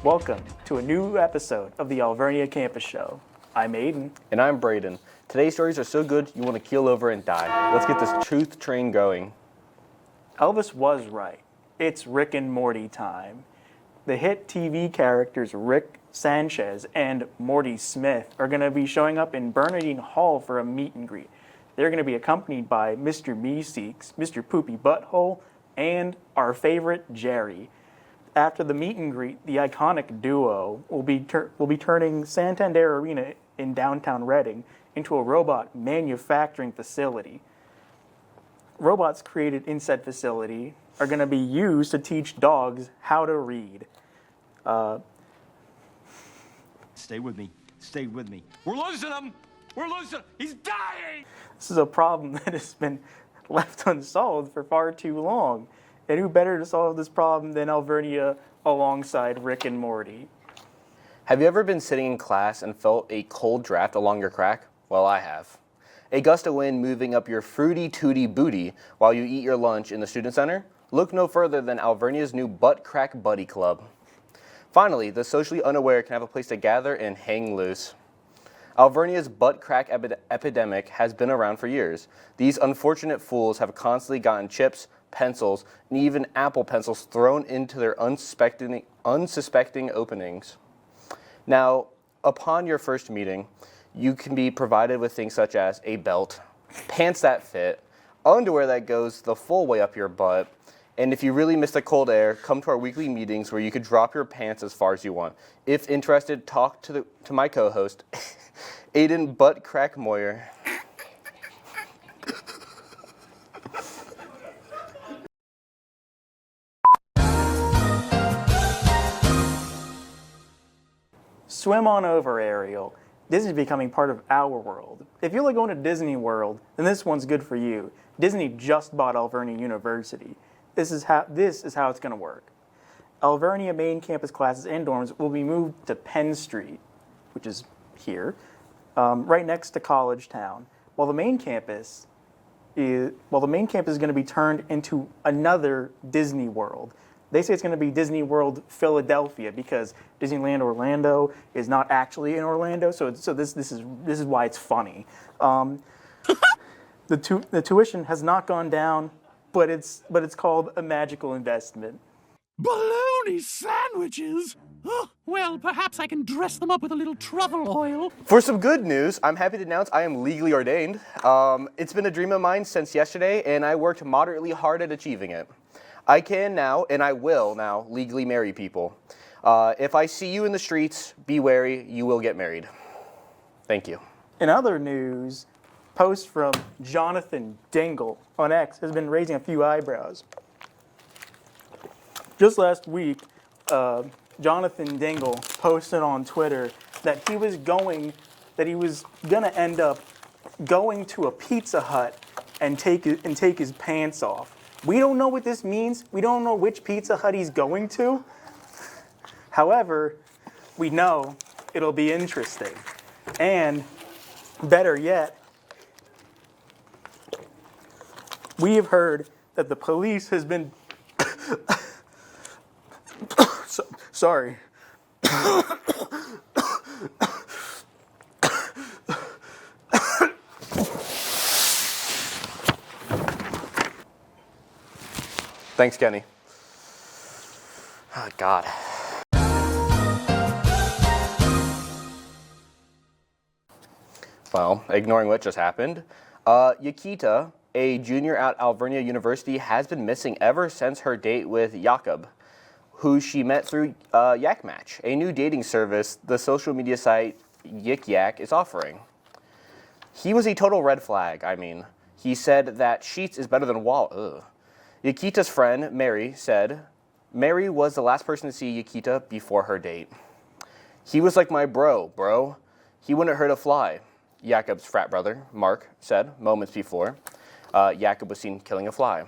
Welcome to a new episode of the Alvernia Campus Show. I'm Aiden. And I'm Braden. Today's stories are so good you want to keel over and die. Let's get this truth train going. Elvis was right. It's Rick and Morty time. The hit TV characters Rick Sanchez and Morty Smith are going to be showing up in Bernardine Hall for a meet and greet. They're going to be accompanied by Mr. Meeseeks, Mr. Poopy Butthole, and our favorite Jerry. After the meet and greet, the iconic duo will be turning Santander Arena in downtown Reading into a robot manufacturing facility. Robots created in said facility are going to be used to teach dogs how to read. Stay with me. Stay with me. We're losing him. We're losing him. He's dying. This is a problem that has been left unsolved for far too long. And who better to solve this problem than Alvernia alongside Rick and Morty? Have you ever been sitting in class and felt a cold draft along your crack? Well, I have. A gust of wind moving up your fruity tooty booty while you eat your lunch in the student center? Look no further than Alvernia's new Butt Crack Buddy Club. Finally, the socially unaware can have a place to gather and hang loose. Alvernia's butt crack epidemic has been around for years. These unfortunate fools have constantly gotten chips, pencils, and even Apple pencils thrown into their unsuspecting openings. Now, upon your first meeting, you can be provided with things such as a belt, pants that fit, underwear that goes the full way up your butt, and if you really miss the cold air, come to our weekly meetings where you could drop your pants as far as you want. If interested, talk to my co-host, Aiden Butt Crack Moyer. Swim on over, Ariel. Disney's becoming part of our world. If you like going to Disney World, then this one's good for you. Disney just bought Alvernia University. This is how it's going to work. Alvernia main campus classes and dorms will be moved to Penn Street, which is here, right next to College Town, while the main campus is going to be turned into another Disney World. They say it's going to be Disney World Philadelphia because Disneyland Orlando is not actually in Orlando, so this is why it's funny. The tuition has not gone down, but it's called a magical investment. Bologna sandwiches? Oh, well, perhaps I can dress them up with a little truffle oil. For some good news, I'm happy to announce I am legally ordained. It's been a dream of mine since yesterday, and I worked moderately hard at achieving it. I can now, and I will now, legally marry people. If I see you in the streets, be wary, you will get married. Thank you. In other news, post from Jonathan Dingle on X has been raising a few eyebrows. Just last week, Jonathan Dingle posted on Twitter that he was gonna end up going to a Pizza Hut and take his pants off. We don't know what this means. We don't know which Pizza Hut he's going to. However, we know it'll be interesting. And better yet, we have heard that the police has been... Sorry. Thanks, Kenny. Oh, God. Well, ignoring what just happened, Yakita, a junior at Alvernia University, has been missing ever since her date with Jakob, who she met through Yak Match, a new dating service the social media site Yik Yak is offering. He was a total red flag, I mean. He said that Sheets is better than Wall. Ugh. Yakita's friend, Mary, said Mary was the last person to see Yakita before her date. He was like my bro. He wouldn't hurt a fly, Jakob's frat brother, Mark, said moments before. Jakob was seen killing a fly.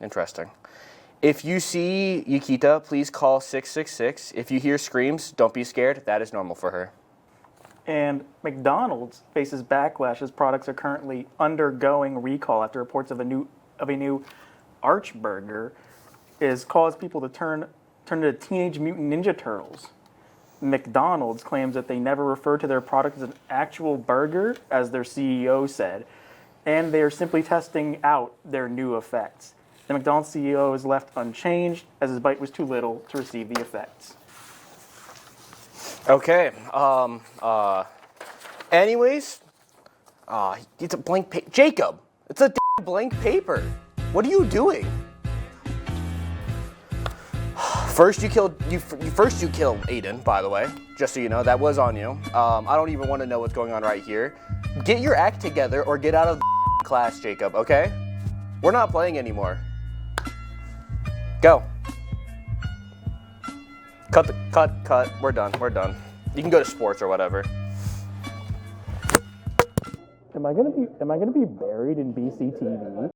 Interesting. If you see Yukita, please call 666. If you hear screams, don't be scared. That is normal for her. And McDonald's faces backlash as products are currently undergoing recall after reports of a new Arch Burger is caused people to turn into Teenage Mutant Ninja Turtles. McDonald's claims that they never refer to their product as an actual burger, as their CEO said, and they are simply testing out their new effects. The McDonald's CEO is left unchanged as his bite was too little to receive the effects. Okay. Anyways, it's a blank paper. Jacob, it's a blank paper. What are you doing? First you killed Aiden, by the way. Just so you know, that was on you. I don't even want to know what's going on right here. Get your act together or get out of the class, Jacob, okay? We're not playing anymore. Go. Cut. We're done. You can go to sports or whatever. Am I gonna be buried in BCTV?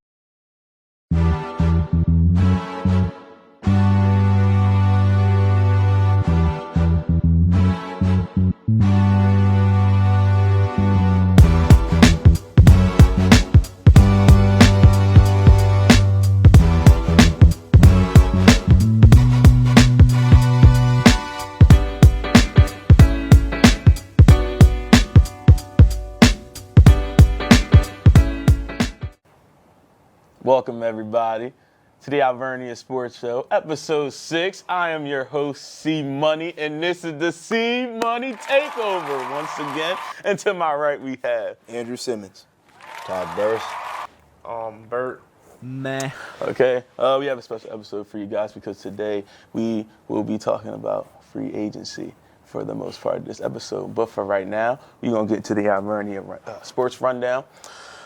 Welcome, everybody, to the Alvernia Sports Show, episode 6. I am your host, C Money, and this is the C Money Takeover once again. And to my right, we have Andrew Simmons. Todd Burst. Bert. Meh. Okay, we have a special episode for you guys because today we will be talking about free agency for the most part of this episode. But for right now, we're going to get to the Alvernia Sports Rundown.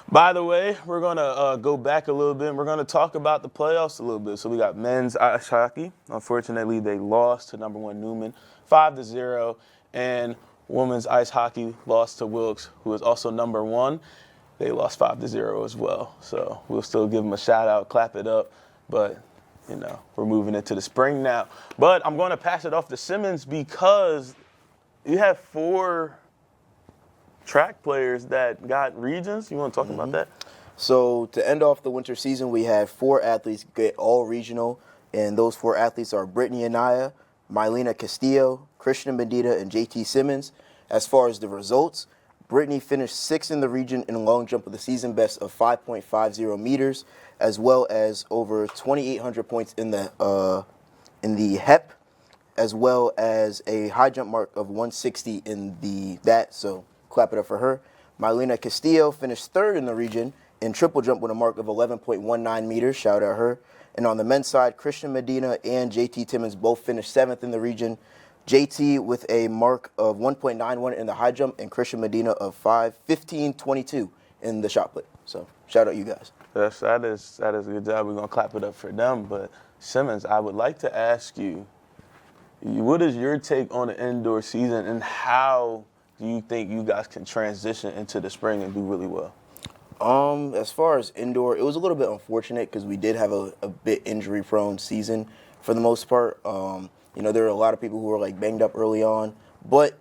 By the way, we're going to go back a little bit and we're going to talk about the playoffs a little bit. So we got men's ice hockey. Unfortunately, they lost to number 1 Newman 5-0. And women's ice hockey lost to Wilkes, who is also number 1. They lost 5-0 as well. So we'll still give them a shout out, clap it up. But, you know, we're moving into the spring now. But I'm going to pass it off to Simmons because you have 4 track players that got regions. You want to talk about that? So to end off the winter season, we had 4 athletes get all regional, and those 4 athletes are Brittany Anaya, Mylena Castillo, Christian Medina, and JT Simmons. As far as the results, Brittany finished 6th in the region in long jump with a season best of 5.50 meters, as well as over 2,800 points in the HEP, as well as a high jump mark of 160 in that. So clap it up for her. Mylena Castillo finished 3rd in the region in triple jump with a mark of 11.19 meters. Shout out her. And on the men's side, Christian Medina and JT Timmons both finished 7th in the region. JT with a mark of 1.91 in the high jump and Christian Medina of 15.22 in the shot put. So shout out you guys. That is a good job. We're going to clap it up for them. But Simmons, I would like to ask you, what is your take on the indoor season and how do you think you guys can transition into the spring and do really well? As far as indoor, it was a little bit unfortunate because we did have a bit injury-prone season for the most part. There were a lot of people who were like banged up early on, but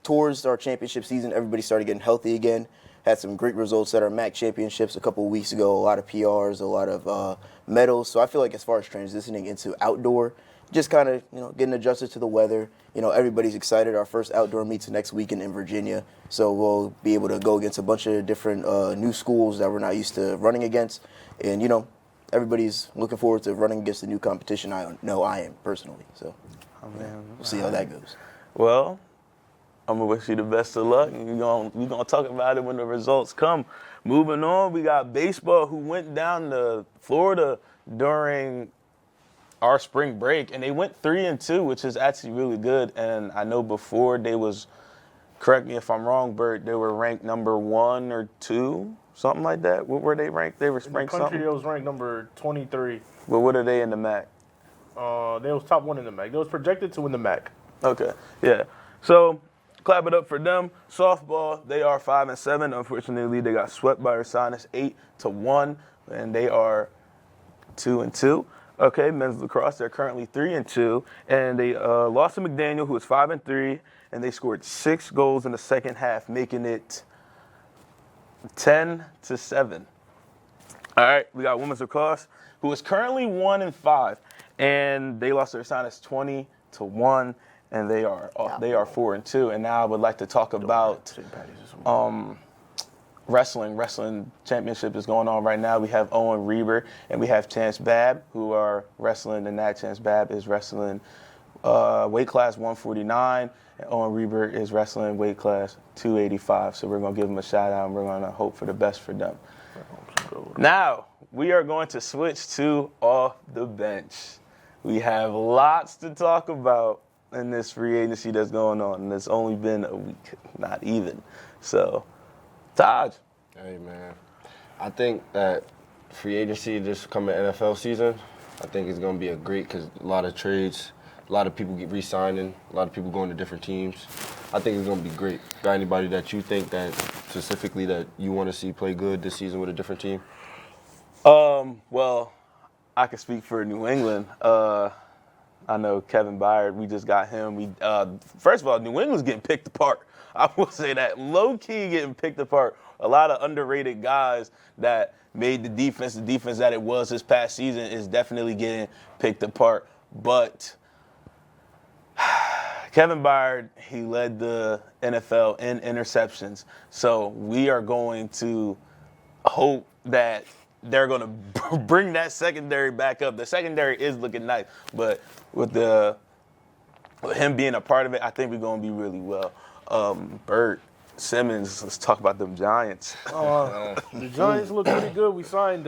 towards our championship season, everybody started getting healthy again. Had some great results at our MAC championships a couple of weeks ago. A lot of PRs, a lot of medals. So I feel like as far as transitioning into outdoor, just kind of, getting adjusted to the weather. Everybody's excited. Our first outdoor meets next weekend in Virginia. So we'll be able to go against a bunch of different new schools that we're not used to running against. And, everybody's looking forward to running against the new competition. I know I am personally. So we'll see how that goes. Well, I'm going to wish you the best of luck. And we're gonna talk about it when the results come. Moving on, we got baseball who went down to Florida during our spring break, and they went 3-2, which is actually really good. And I know before they was, correct me if I'm wrong, Bert, they were ranked number 1 or 2, something like that. What were they ranked? They were ranked something? Country, it was ranked number 23. Well, what are they in the MAC? They was top 1 in the MAC. They was projected to win the MAC. Okay, yeah. So clap it up for them. Softball, they are 5-7. Unfortunately, they got swept by Ursinus 8-1, and they are 2-2. Okay, men's lacrosse, they're currently 3-2, and they lost to McDaniel, who was 5-3, and they scored 6 goals in the second half, making it 10-7. All right, we got women's lacrosse, who is currently 1-5, and they lost to Ursinus 20-1. And they are 4-2. And now I would like to talk about wrestling. Wrestling championship is going on right now. We have Owen Reber and we have Chance Babb, who are wrestling. And that Chance Babb is wrestling weight class 149, and Owen Reber is wrestling weight class 285. So we're gonna give them a shout out and we're gonna hope for the best for them. Now we are going to switch to off the bench. We have lots to talk about in this free agency that's going on, and it's only been a week, not even. So, Taj. Hey, man. I think that free agency this coming NFL season, I think it's going to be a great, because a lot of trades, a lot of people get re-signing, a lot of people going to different teams. I think it's going to be great. Got anybody that you think that specifically that you want to see play good this season with a different team? Well, I can speak for New England. I know Kevin Byard, we just got him. First of all, New England's getting picked apart. I will say that. Low-key getting picked apart. A lot of underrated guys that made the defense that it was this past season is definitely getting picked apart. But Kevin Byard, he led the NFL in interceptions. So we are going to hope that they're going to bring that secondary back up. The secondary is looking nice, but with him being a part of it, I think we're going to be really well. Bert, Simmons, let's talk about them Giants. The Giants look pretty good. We signed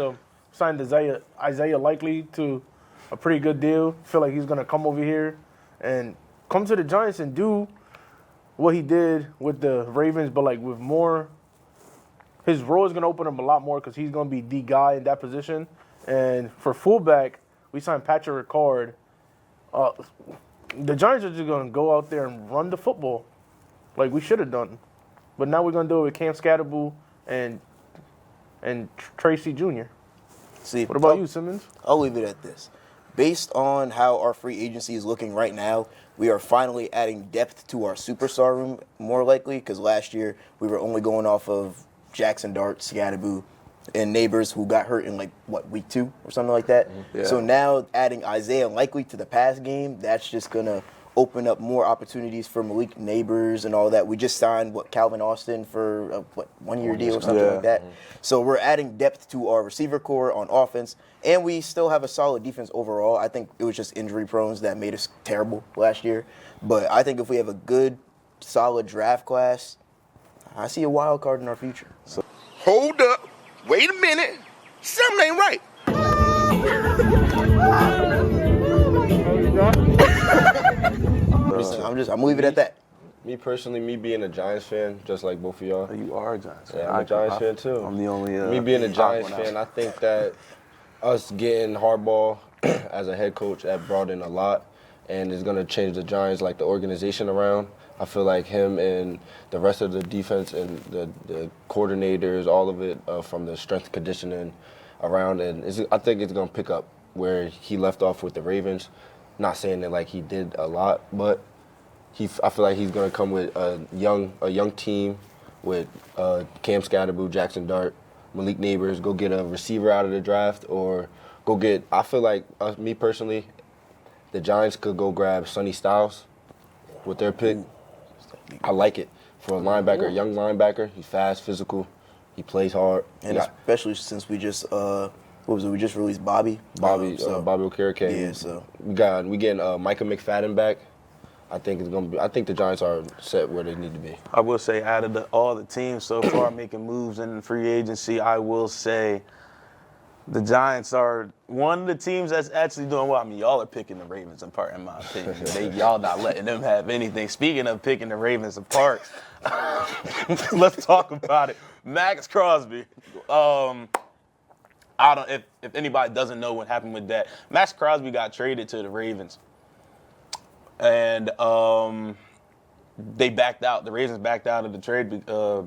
Isaiah Likely to a pretty good deal. Feel like he's going to come over here and come to the Giants and do what he did with the Ravens, but like with more. His role is going to open up a lot more because he's going to be the guy in that position. And for fullback, we signed Patrick Ricard. The Giants are just going to go out there and run the football like we should have done. But now we're going to do it with Cam Scatterbull and Tracy Jr. See, What about you, Simmons? I'll leave it at this. Based on how our free agency is looking right now, we are finally adding depth to our superstar room, more likely, because last year we were only going off of Jackson Dart, Scatterbull, and Neighbors, who got hurt in week 2 or something like that. Yeah. So now adding Isaiah Likely to the pass game, that's just going to open up more opportunities for Malik Neighbors and all that. We just signed, Calvin Austin for a 1-year deal or something like that. So we're adding depth to our receiver core on offense, and we still have a solid defense overall. I think it was just injury prone that made us terrible last year. But I think if we have a good, solid draft class, I see a wild card in our future. So. Hold up. Wait a minute. Something ain't right. I'm gonna leave it at that. Me personally, me being a Giants fan, just like both of y'all. You are a Giants fan. Yeah, I'm a Giants fan too. I'm the only. Me being a Giants fan, I think that us getting Harbaugh as a head coach that brought in a lot, and is going to change the Giants, like the organization around. I feel like him and the rest of the defense and the coordinators, all of it, from the strength conditioning around, and I think it's going to pick up where he left off with the Ravens. Not saying that like he did a lot, but I feel like he's going to come with a young team with Cam Scatterbull, Jackson Dart, Malik Neighbors, go get a receiver out of the draft, or go get. I feel like me personally, the Giants could go grab Sonny Styles with their pick. I like it for a linebacker, a young linebacker. He's fast, physical, he plays hard, and especially since we just we just released Bobby Okereke. Yeah, so we getting Micah McFadden back. I think it's gonna be. I think the Giants are set where they need to be. I will say, out of all the teams so far making moves in free agency, I will say the Giants are one of the teams that's actually doing well. I mean, y'all are picking the Ravens apart, in my opinion. Y'all not letting them have anything. Speaking of picking the Ravens apart, let's talk about it. Max Crosby. I don't. If anybody doesn't know what happened with that, Max Crosby got traded to the Ravens, and they backed out. The Ravens backed out of the trade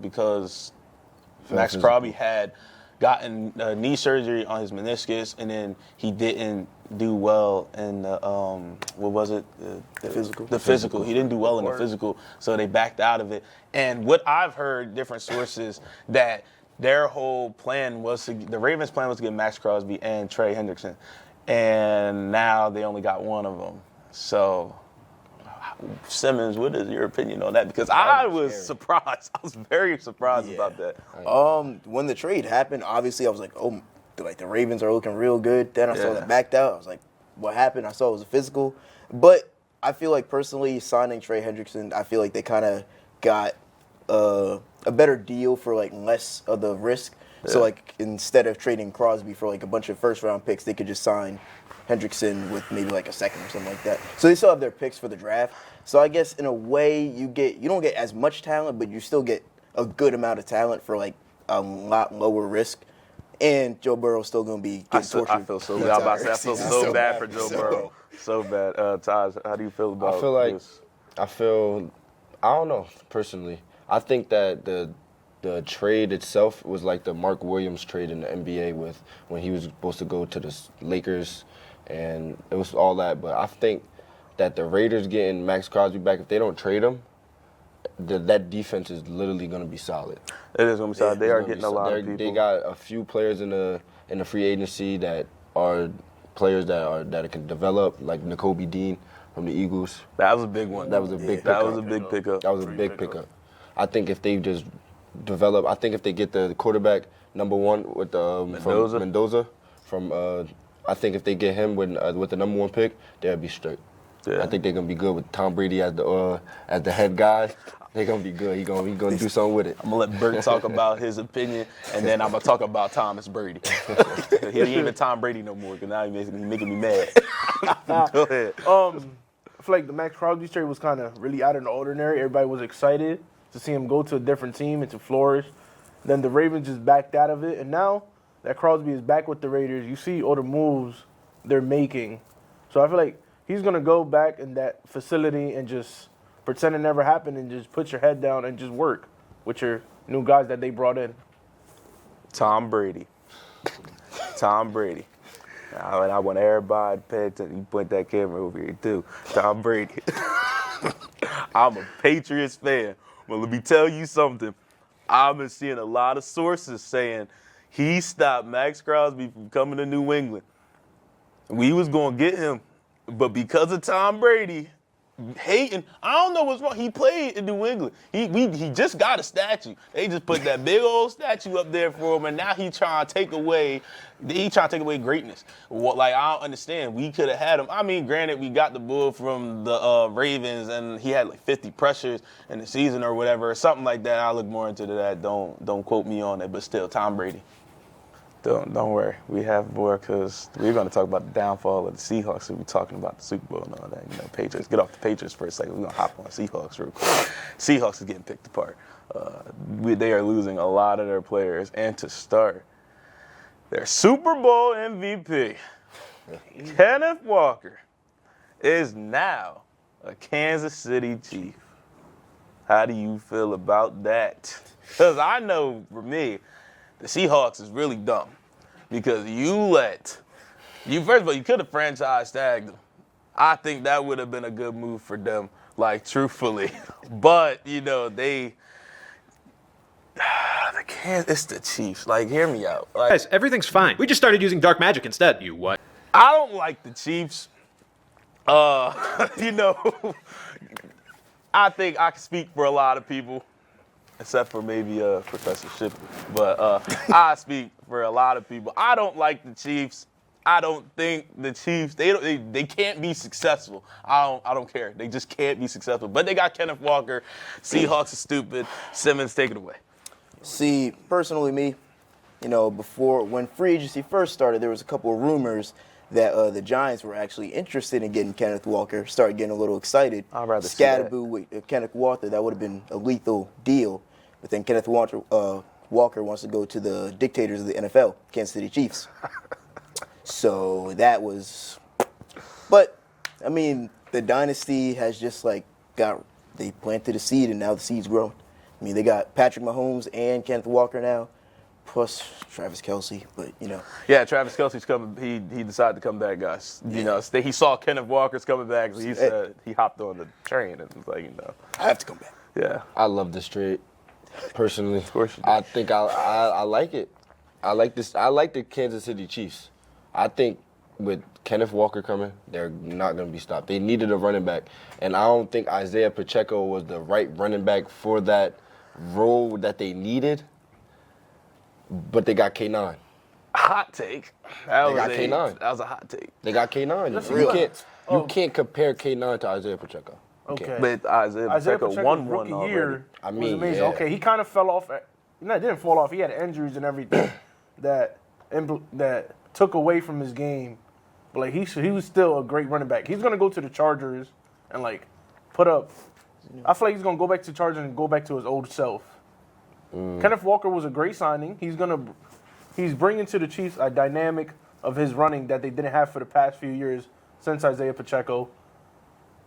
because Max Crosby had gotten knee surgery on his meniscus, and then he didn't do well in the what was it? The physical. The physical. He didn't do well in the physical, so they backed out of it. And what I've heard, different sources, that their whole plan was the Ravens' plan was to get Max Crosby and Trey Hendrickson, and now they only got one of them. So, Simmons, what is your opinion on that? Because I was surprised. I was very surprised about that. When the trade happened, obviously I was like, oh, like the Ravens are looking real good. Then I saw them backed out. I was like, what happened? I saw it was a physical. But I feel like personally signing Trey Hendrickson, I feel like they kind of got a better deal for like less of the risk. Yeah. So like instead of trading Crosby for like a bunch of first round picks, they could just sign Hendrickson with maybe like a second or something like that. So they still have their picks for the draft. So I guess in a way you don't get as much talent, but you still get a good amount of talent for like a lot lower risk. And Joe Burrow's still going to be getting tortured. I feel so bad. I feel so bad for Joe Burrow. So bad. Taj, how do you feel about this? I don't know, personally. I think that the trade itself was like the Mark Williams trade in the NBA with when he was supposed to go to the Lakers, and it was all that. But I think that the Raiders getting Max Crosby back, if they don't trade him, that defense is literally going to be solid. It is going to be solid. They are getting a lot of people. They got a few players in the free agency that are players that can develop, like Nakobe Dean from the Eagles. That was a big one. That was a big pickup. That was a big pickup. That was a big pickup. I think if they just develop, I think if they get the quarterback number one with Mendoza from I think if they get him with the number one pick, they'll be straight. Yeah. I think they're gonna be good with Tom Brady as the head guy. They're gonna be good. He gonna do something with it. I'm gonna let Bert talk about his opinion, and then I'm gonna talk about Thomas Brady. He ain't even Tom Brady no more, because now he's making me mad. Go ahead. I feel like the Max Crosby trade was kind of really out of the ordinary. Everybody was excited to see him go to a different team and to flourish. Then the Ravens just backed out of it, and now that Crosby is back with the Raiders, you see all the moves they're making. So I feel like he's going to go back in that facility and just pretend it never happened and just put your head down and just work with your new guys that they brought in. Tom Brady. Tom Brady. I want everybody to pay attention. You point that camera over here, too. Tom Brady. I'm a Patriots fan. Well, let me tell you something. I've been seeing a lot of sources saying he stopped Max Crosby from coming to New England. We was going to get him. But because of Tom Brady hating, I don't know what's wrong. He played in New England. He just got a statue. They just put that big old statue up there for him, and now he trying to take away greatness. Like, I don't understand. We could have had him. I mean, granted, we got the bull from the Ravens, and he had like 50 pressures in the season or whatever, or something like that. I'll look more into that. Don't quote me on it, but still, Tom Brady. Don't worry. We have more, because we're going to talk about the downfall of the Seahawks. We'll be talking about the Super Bowl and all that. Patriots. Get off the Patriots for a second. We're going to hop on Seahawks real quick. Seahawks is getting picked apart. They are losing a lot of their players. And to start, their Super Bowl MVP, Kenneth Walker, is now a Kansas City Chief. How do you feel about that? Because I know, for me, the Seahawks is really dumb, because first of all, you could have franchise tagged them. I think that would have been a good move for them, like, truthfully. But, it's the Chiefs. Like, hear me out. Like, guys, everything's fine. We just started using dark magic instead. You what? I don't like the Chiefs. I think I can speak for a lot of people, except for maybe Professor Shipley. But I speak for a lot of people. I don't like the Chiefs. I don't think the Chiefs, they can't be successful. I don't care. They just can't be successful. But they got Kenneth Walker. Seahawks are stupid. Simmons, take it away. See, personally, me, before, when free agency first started, there was a couple of rumors that the Giants were actually interested in getting Kenneth Walker, started getting a little excited. I'd rather see that. Scatterboo with Kenneth Walker, that would have been a lethal deal. But then Kenneth Walker wants to go to the dictators of the NFL, Kansas City Chiefs. So that was, but I mean, the dynasty has just got they planted a seed, and now the seed's growing. I mean, they got Patrick Mahomes and Kenneth Walker now, plus Travis Kelce. But Yeah, Travis Kelce's coming. He decided to come back, guys. He saw Kenneth Walker's coming back. So he said he hopped on the train and was like, I have to come back. Yeah. I love this trade, personally. Of course you do. I think I like it. I like this. I like the Kansas City Chiefs. I think with Kenneth Walker coming, they're not going to be stopped. They needed a running back, and I don't think Isaiah Pacheco was the right running back for that role that they needed. But they got K9. Hot take. They got K9. That was a hot take. They got K9. You can't compare K9 to Isaiah Pacheco. Okay. But Isaiah Pacheco won one rookie year already. was amazing. Yeah. Okay, he kind of fell off. No, it didn't fall off. He had injuries and everything that took away from his game. But like he was still a great running back. He's gonna go to the Chargers and like put up. I feel like he's gonna go back to the Chargers and go back to his old self. Kenneth Walker was a great signing. He's bringing to the Chiefs a dynamic of his running that they didn't have for the past few years since Isaiah Pacheco.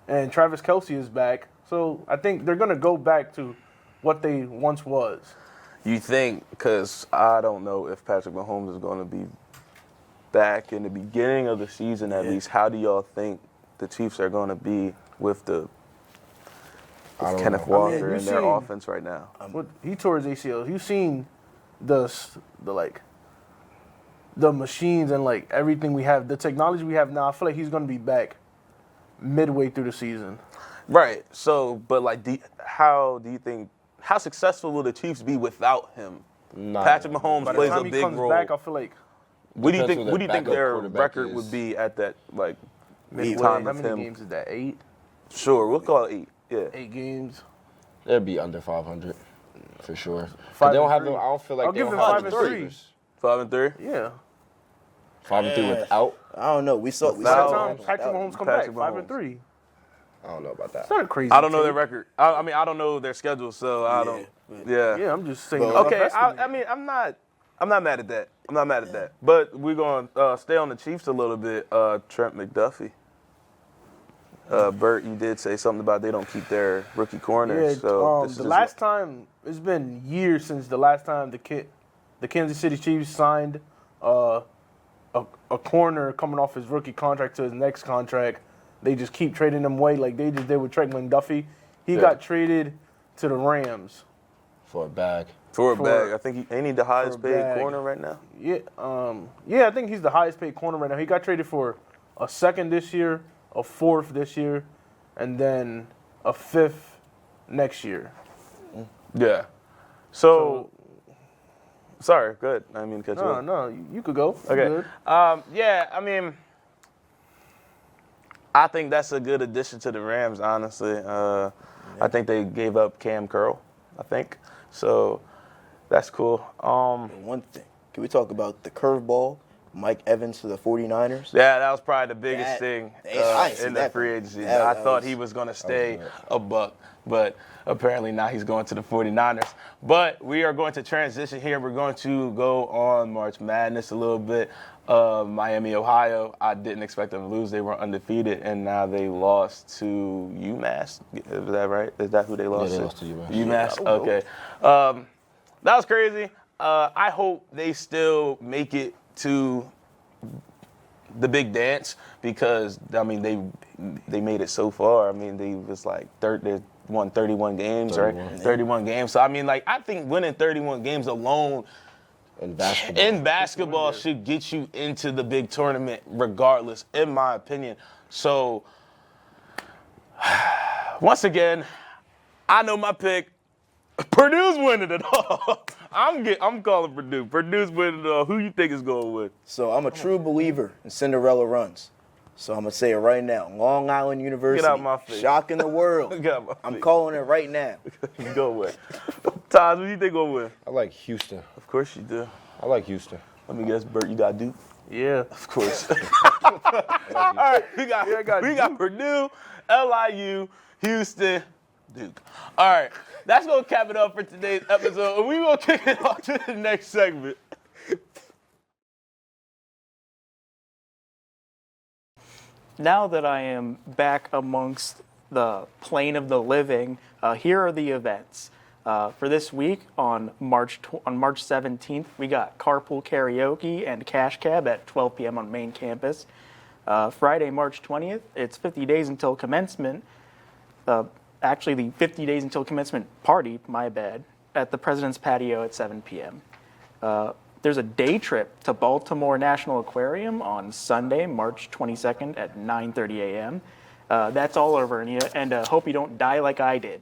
And Travis Kelce is back. So I think they're going to go back to what they once was. You think, because I don't know if Patrick Mahomes is going to be back in the beginning of the season at least, how do y'all think the Chiefs are going to be with Kenneth Walker in their offense right now? He tore his ACL. You've seen the machines and like everything we have, the technology we have now. I feel like he's going to be back midway through the season. Right. So, but like, how successful will the Chiefs be without him? Patrick Mahomes plays a big role. By the time he comes back, I feel like. What do you think their record would be at that like time How of many him? games is that? 8? Sure, we'll call it 8. Yeah. 8 games. They'll be under 500 for sure. 5 They don't and have 3. them. I don't feel like I'll they give don't them have 5 the and 3. receivers. 5 and 3. Yeah. 5 and 3 without. I don't know. We saw By the time Patrick Mahomes come back, 5 and 3. I don't know about that. It's not a crazy. I don't know their record. I mean, I don't know their schedule, so I don't. Yeah. Yeah, I'm just saying. Okay. I mean, I'm not mad at that. I'm not mad at that. But we're gonna stay on the Chiefs a little bit. Trent McDuffie. Bert, you did say something about they don't keep their rookie corners. Yeah, so the last time, it's been years since the last time the Kansas City Chiefs signed a corner coming off his rookie contract to his next contract. They just keep trading him away like they just did with Trent McDuffie. He got traded to the Rams. For a bag. For a bag. I think he the highest paid corner right now. Yeah, I think he's the highest paid corner right now. He got traded for a second this year, a fourth this year, and then a fifth next year. Yeah. So sorry, good. I didn't mean to cut you off. No, you could go. Okay. Good. Yeah, I mean, I think that's a good addition to the Rams, honestly. I think they gave up Cam Curl, I think. So that's cool. One thing. Can we talk about the curveball, Mike Evans to the 49ers? Yeah, that was probably the biggest thing in the that free agency. that I thought he was going to stay a Buck, but apparently now he's going to the 49ers. But we are going to transition here. We're going to go on March Madness a little bit. Miami, Ohio, I didn't expect them to lose. They were undefeated, and now they lost to UMass. Is that right? Is that who they lost to? They lost to UMass. UMass, okay. That was crazy. I hope they still make it to the big dance because, I mean, they made it so far. I mean, they was like they won 31 games, 31. Right? 31 games. So, I mean, like, I think winning 31 games alone in basketball should get you into the big tournament regardless, in my opinion. So, once again, I know my pick. Purdue's winning it all. I'm calling Purdue. Purdue's winning it all. Who you think is going to win? So I'm a true believer in Cinderella runs. So I'm going to say it right now. Long Island University. Get out my face. Shocking the world. Get out my I'm face. calling it right now. Go away. Todd, who do you think going to win? I like Houston. Of course you do. I like Houston. Let me guess, Bert, you got Duke? Yeah. Of course. All right, we got Purdue, LIU, Houston, Duke. All right, that's going to cap it up for today's episode. We're going to kick it off to the next segment. Now that I am back amongst the plane of the living, here are the events. For this week, on March 17th, we got carpool karaoke and cash cab at 12 p.m. on main campus. Friday, March 20th, it's 50 days until commencement. Actually, the 50 days until commencement party, my bad, at the President's Patio at 7 p.m. There's a day trip to Baltimore National Aquarium on Sunday, March 22nd at 9:30 a.m. That's all Alvernia, and hope you don't die like I did.